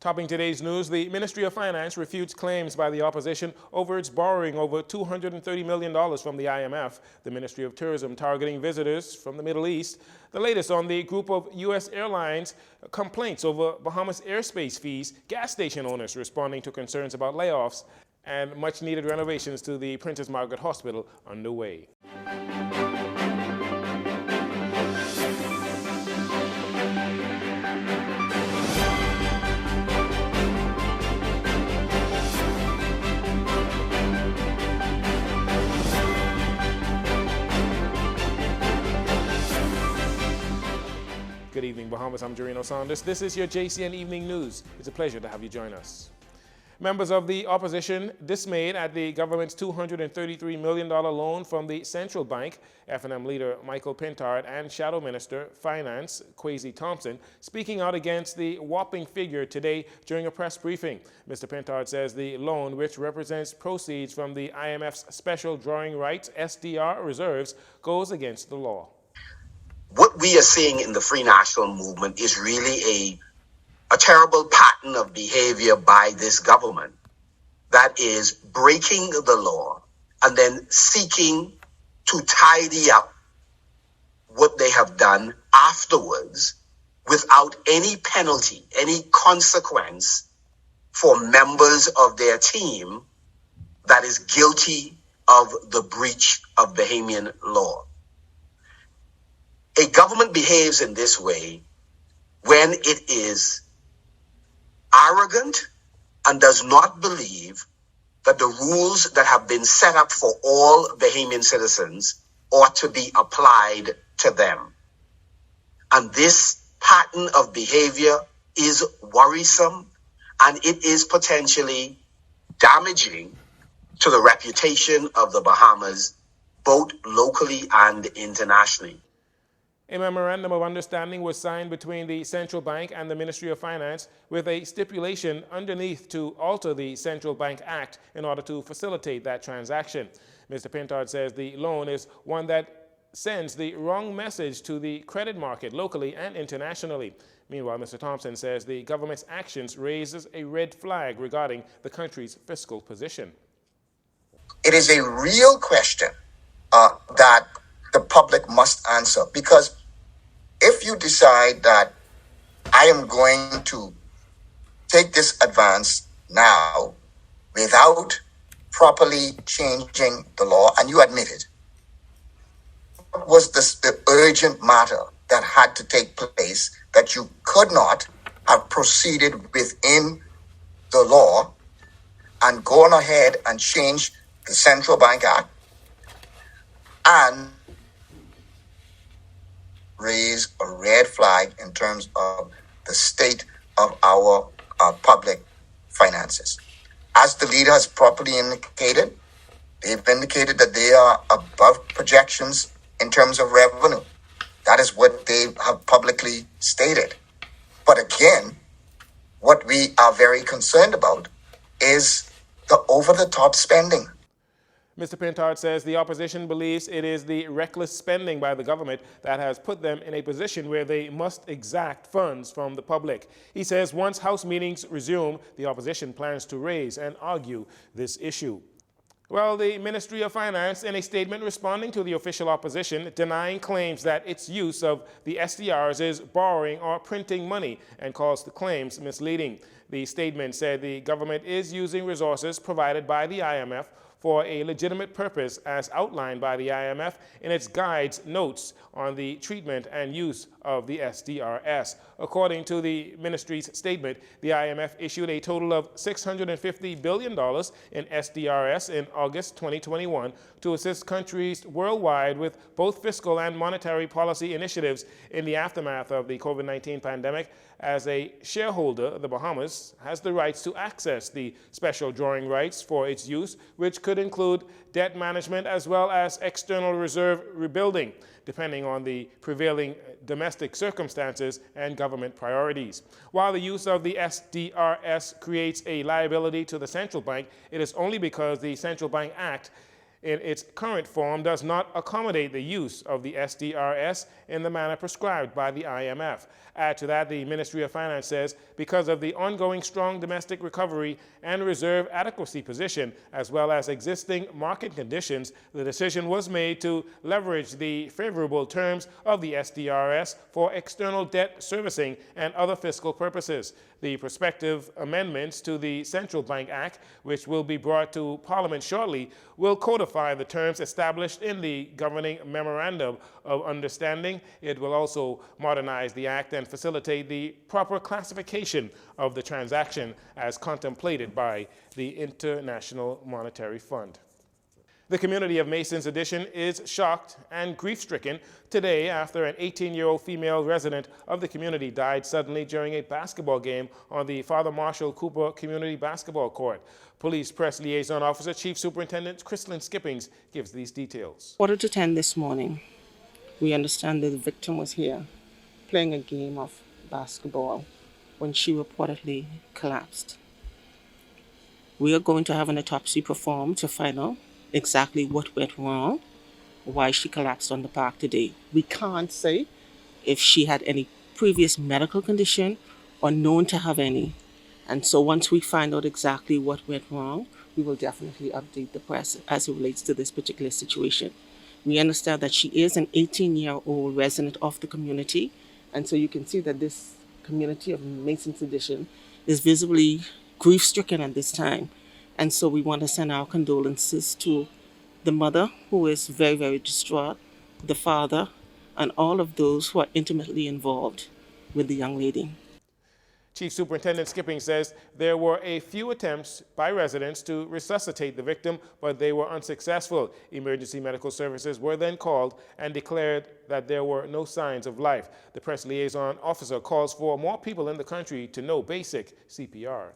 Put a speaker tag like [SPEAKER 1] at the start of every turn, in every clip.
[SPEAKER 1] Topping today's news, the Ministry of Finance refutes claims by the opposition over its borrowing over $230 million from the IMF, the Ministry of Tourism targeting visitors from the Middle East. The latest on the group of U.S. airlines complaints over Bahamas airspace fees, gas station owners responding to concerns about layoffs, and much-needed renovations to the Princess Margaret Hospital underway. Good evening, Bahamas. I'm Jarino Saunders. This is your JCN Evening News. It's a pleasure to have you join us. Members of the opposition dismayed at the government's $233 million loan from the central bank. F&M leader Michael Pintard and Shadow Minister Finance Kwesi Thompson speaking out against the whopping figure today during a press briefing. Mr. Pintard says the loan, which represents proceeds from the IMF's special drawing rights SDR reserves, goes against the law.
[SPEAKER 2] What we are seeing in the Free National Movement is really a terrible pattern of behavior by this government that is breaking the law and then seeking to tidy up what they have done afterwards without any penalty, any consequence for members of their team that is guilty of the breach of Bahamian law. A government behaves in this way when it is arrogant and does not believe that the rules that have been set up for all Bahamian citizens ought to be applied to them. And this pattern of behavior is worrisome, and it is potentially damaging to the reputation of the Bahamas, both locally and internationally.
[SPEAKER 1] A memorandum of understanding was signed between the Central Bank and the Ministry of Finance with a stipulation underneath to alter the Central Bank Act in order to facilitate that transaction. Mr. Pintard says the loan is one that sends the wrong message to the credit market locally and internationally. Meanwhile, Mr. Thompson says the government's actions raises a red flag regarding the country's fiscal position.
[SPEAKER 3] It is a real question that the public must answer, because if you decide that I am going to take this advance now without properly changing the law, and you admit it, what was the urgent matter that had to take place that you could not have proceeded within the law and gone ahead and changed the Central Bank Act and raise a red flag in terms of the state of our public finances? As the leader has properly indicated, they've indicated that they are above projections in terms of revenue. That is what they have publicly stated. But again, what we are very concerned about is the over-the-top spending.
[SPEAKER 1] Mr. Pintard says the opposition believes it is the reckless spending by the government that has put them in a position where they must exact funds from the public. He says once House meetings resume, the opposition plans to raise and argue this issue. Well, the Ministry of Finance, in a statement responding to the official opposition, denying claims that its use of the SDRs is borrowing or printing money and calls the claims misleading. The statement said the government is using resources provided by the IMF for a legitimate purpose as outlined by the IMF in its guides notes on the treatment and use of the SDRS. According to the ministry's statement, the IMF issued a total of $650 billion in SDRS in August 2021 to assist countries worldwide with both fiscal and monetary policy initiatives in the aftermath of the COVID-19 pandemic. As a shareholder, the Bahamas has the rights to access the special drawing rights for its use, which could include debt management as well as external reserve rebuilding, depending on the prevailing domestic circumstances and government priorities. While the use of the SDRS creates a liability to the central bank, it is only because the Central Bank Act in its current form does not accommodate the use of the SDRS in the manner prescribed by the IMF. Add to that, the Ministry of Finance says because of the ongoing strong domestic recovery and reserve adequacy position, as well as existing market conditions, the decision was made to leverage the favorable terms of the SDRS for external debt servicing and other fiscal purposes. The prospective amendments to the Central Bank Act, which will be brought to Parliament shortly, will codify the terms established in the governing Memorandum of Understanding. It will also modernize the Act and facilitate the proper classification of the transaction as contemplated by the International Monetary Fund. The community of Masons Addition is shocked and grief-stricken today after an 18-year-old female resident of the community died suddenly during a basketball game on the Father Marshall Cooper Community Basketball Court. Police Press Liaison Officer Chief Superintendent Christlyn Skippings gives these details.
[SPEAKER 4] 9:45 this morning, we understand that the victim was here playing a game of basketball when she reportedly collapsed. We are going to have an autopsy performed to find out exactly what went wrong, why she collapsed on the park today. We can't say if she had any previous medical condition or known to have any. And so once we find out exactly what went wrong, we will definitely update the press as it relates to this particular situation. We understand that she is an 18-year-old resident of the community, and so you can see that this community of Masons Addition is visibly grief-stricken at this time. And so we want to send our condolences to the mother, who is very, very distraught, the father, and all of those who are intimately involved with the young lady.
[SPEAKER 1] Chief Superintendent Skipping says there were a few attempts by residents to resuscitate the victim, but they were unsuccessful. Emergency medical services were then called and declared that there were no signs of life. The press liaison officer calls for more people in the country to know basic CPR.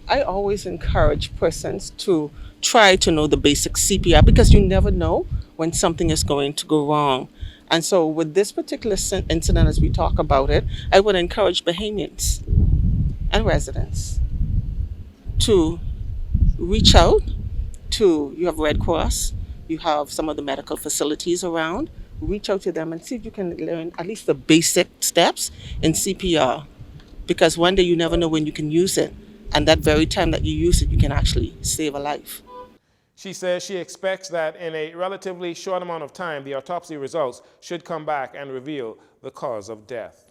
[SPEAKER 4] I always encourage persons to try to know the basic CPR because you never know when something is going to go wrong. And so with this particular incident, as we talk about it, I would encourage Bahamians and residents to reach out to, you have Red Cross, you have some of the medical facilities around, reach out to them and see if you can learn at least the basic steps in CPR. Because one day you never know when you can use it. And that very time that you use it, you can actually save a life.
[SPEAKER 1] She says she expects that in a relatively short amount of time, the autopsy results should come back and reveal the cause of death.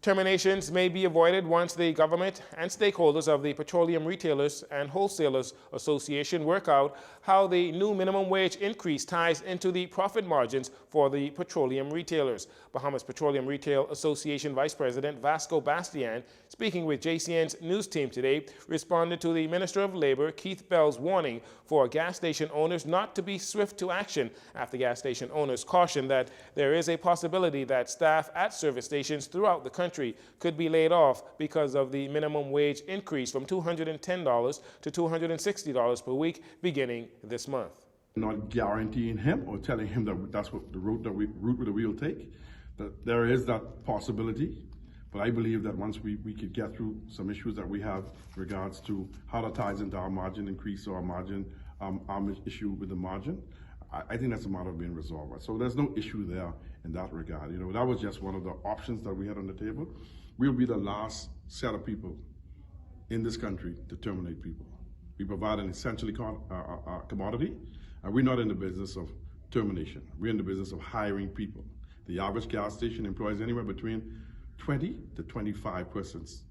[SPEAKER 1] Terminations may be avoided once the government and stakeholders of the Petroleum Retailers and Wholesalers Association work out how the new minimum wage increase ties into the profit margins for the petroleum retailers. Bahamas Petroleum Retail Association Vice President Vasco Bastian, speaking with JCN's news team today, responded to the Minister of Labor, Keith Bell's warning for gas station owners not to be swift to action after gas station owners cautioned that there is a possibility that staff at service stations throughout the country could be laid off because of the minimum wage increase from $210 to $260 per week beginning this month.
[SPEAKER 5] Not guaranteeing him or telling him that that's what the route that we will take. That there is that possibility, but I believe that once we could get through some issues that we have regards to how that ties into our margin increase or our margin our issue with the margin, I think that's a matter of being resolved. So there's no issue there in that regard. You know, that was just one of the options that we had on the table. We'll be the last set of people in this country to terminate people. We provide an essentially commodity, and we're not in the business of termination. We're in the business of hiring people. The average gas station employs anywhere between 20 to 25 persons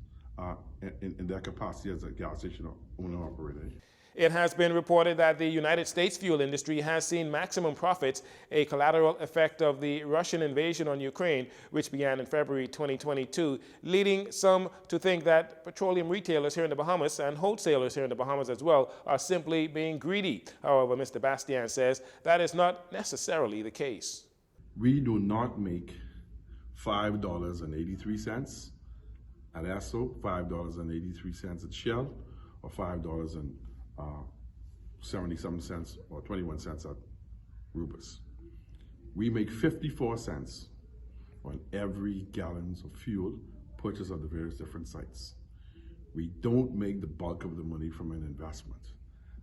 [SPEAKER 5] in their capacity as a gas station owner-operator.
[SPEAKER 1] It has been reported that the United States fuel industry has seen maximum profits, a collateral effect of the Russian invasion on Ukraine, which began in February 2022, leading some to think that petroleum retailers here in the Bahamas and wholesalers here in the Bahamas as well are simply being greedy. However, Mr. Bastian says that is not necessarily the case.
[SPEAKER 5] We do not make $5.83 at Esso, $5.83 at Shell, or $5.77 or 21 cents at Rubus. We make 54 cents on every gallon of fuel purchased at the various different sites. We don't make the bulk of the money from an investment.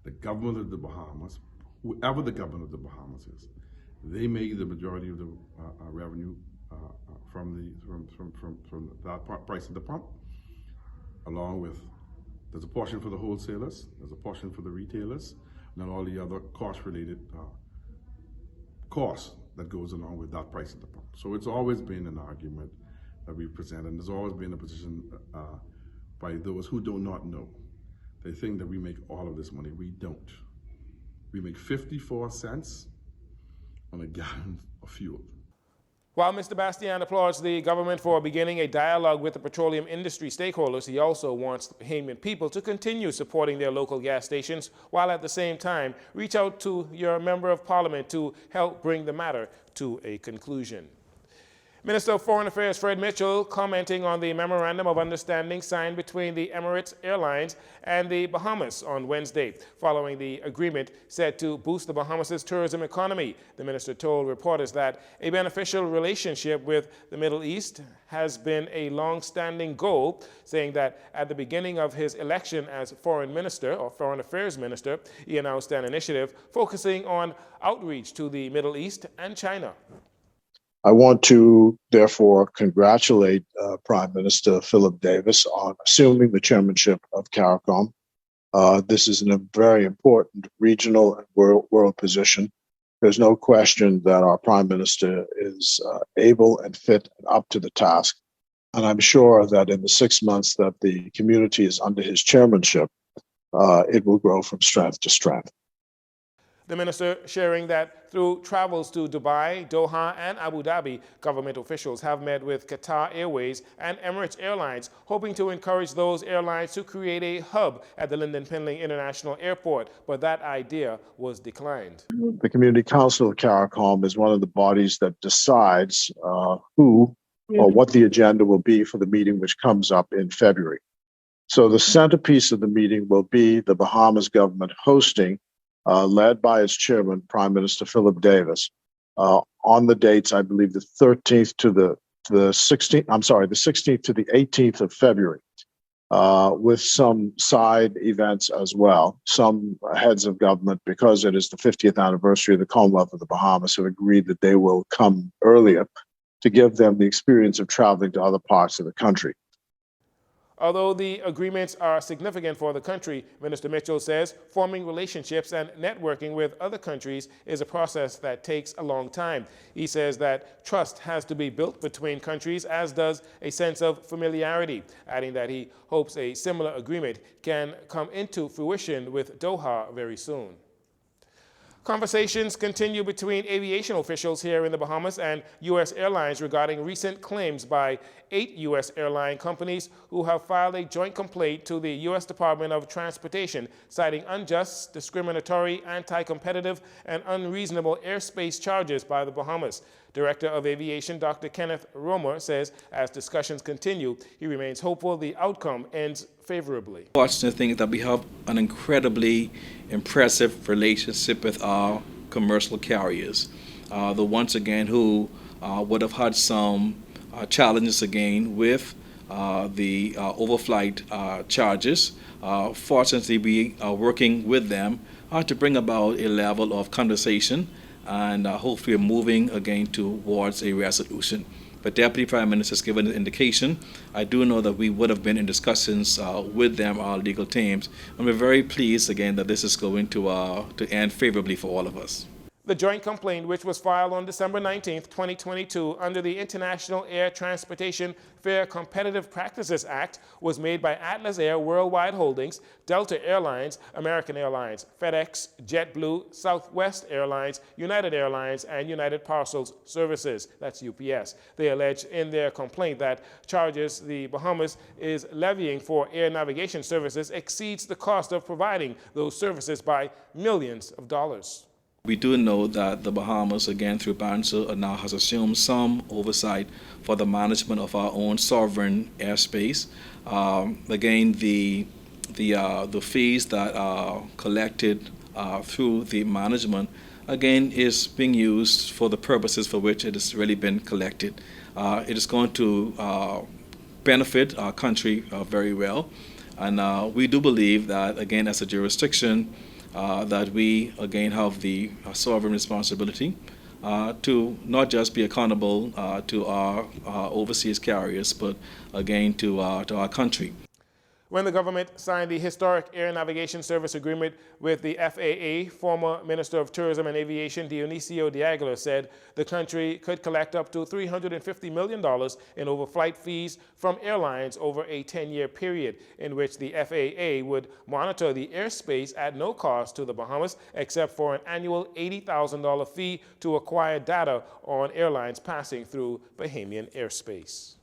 [SPEAKER 5] The government of the Bahamas whoever the government of the Bahamas is, they make the majority of the revenue from that price at the pump, along with, there's a portion for the wholesalers, there's a portion for the retailers, and then all the other cost-related costs that goes along with that price at the pump. So it's always been an argument that we present, and there's always been a position by those who do not know. They think that we make all of this money. We don't. We make 54 cents on a gallon of fuel.
[SPEAKER 1] While Mr. Bastian applauds the government for beginning a dialogue with the petroleum industry stakeholders, he also wants the Bahamian people to continue supporting their local gas stations, while at the same time reach out to your member of parliament to help bring the matter to a conclusion. Minister of Foreign Affairs Fred Mitchell, commenting on the memorandum of understanding signed between the Emirates Airlines and the Bahamas on Wednesday, following the agreement set to boost the Bahamas' tourism economy. The minister told reporters that a beneficial relationship with the Middle East has been a long-standing goal, saying that at the beginning of his election as foreign minister or foreign affairs minister, he announced an initiative focusing on outreach to the Middle East and China.
[SPEAKER 6] I want to, therefore, congratulate Prime Minister Philip Davis on assuming the chairmanship of CARICOM. This is a very important regional and world position. There's no question that our Prime Minister is able and fit and up to the task. And I'm sure that in the 6 months that the community is under his chairmanship, it will grow from strength to strength.
[SPEAKER 1] The minister sharing that through travels to Dubai, Doha, and Abu Dhabi, government officials have met with Qatar Airways and Emirates Airlines, hoping to encourage those airlines to create a hub at the Lynden Pinling International Airport, but that idea was declined.
[SPEAKER 6] The Community Council of CARICOM is one of the bodies that decides who or what the agenda will be for the meeting which comes up in February. So the centerpiece of the meeting will be the Bahamas government hosting, led by its chairman, Prime Minister Philip Davis, on the dates, I believe, the 13th to the 16th, the 16th to the 18th of February, with some side events as well. Some heads of government, because it is the 50th anniversary of the Commonwealth of the Bahamas, have agreed that they will come earlier to give them the experience of traveling to other parts of the country.
[SPEAKER 1] Although the agreements are significant for the country, Minister Mitchell says forming relationships and networking with other countries is a process that takes a long time. He says that trust has to be built between countries, as does a sense of familiarity, adding that he hopes a similar agreement can come into fruition with Doha very soon. Conversations continue between aviation officials here in the Bahamas and U.S. Airlines regarding recent claims by 8 U.S. airline companies who have filed a joint complaint to the U.S. Department of Transportation, citing unjust, discriminatory, anti-competitive, and unreasonable airspace charges by the Bahamas. Director of Aviation Dr. Kenneth Romer says as discussions continue, he remains hopeful the outcome ends favorably.
[SPEAKER 7] Fortunate thing is that we have an incredibly impressive relationship with our commercial carriers. The ones again who would have had some challenges again with the overflight charges. Fortunately, we are working with them to bring about a level of conversation and hopefully moving again towards a resolution. But Deputy Prime Minister has given an indication. I do know that we would have been in discussions with them, our legal teams, and we're very pleased again that this is going to end favorably for all of us.
[SPEAKER 1] The joint complaint, which was filed on December 19, 2022, under the International Air Transportation Fair Competitive Practices Act, was made by Atlas Air Worldwide Holdings, Delta Airlines, American Airlines, FedEx, JetBlue, Southwest Airlines, United Airlines, and United Parcels Services, that's UPS. They allege in their complaint that charges the Bahamas is levying for air navigation services exceeds the cost of providing those services by millions of dollars.
[SPEAKER 7] We do know that the Bahamas, again through BANSA, now has assumed some oversight for the management of our own sovereign airspace. Again, the fees that are collected through the management, again, is being used for the purposes for which it has really been collected. It is going to benefit our country very well. And we do believe that, again, as a jurisdiction, that we again have the sovereign responsibility to not just be accountable to our overseas carriers, but again to our country.
[SPEAKER 1] When the government signed the historic air navigation service agreement with the FAA, former Minister of Tourism and Aviation Dionisio de Aguilar said the country could collect up to $350 million in overflight fees from airlines over a 10-year period, in which the FAA would monitor the airspace at no cost to the Bahamas, except for an annual $80,000 fee to acquire data on airlines passing through Bahamian airspace.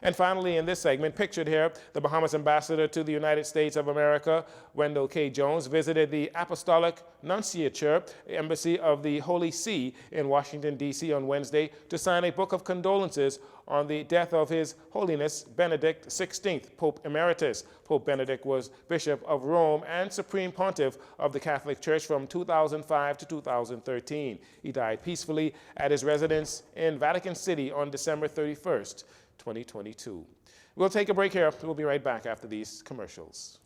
[SPEAKER 1] And finally, in this segment, pictured here, the Bahamas ambassador to the United States of America, Wendell K. Jones, visited the Apostolic Nunciature Embassy of the Holy See in Washington, D.C. on Wednesday to sign a book of condolences on the death of His Holiness Benedict XVI, Pope Emeritus. Pope Benedict was Bishop of Rome and Supreme Pontiff of the Catholic Church from 2005 to 2013. He died peacefully at his residence in Vatican City on December 31st. 2022. We'll take a break here. We'll be right back after these commercials.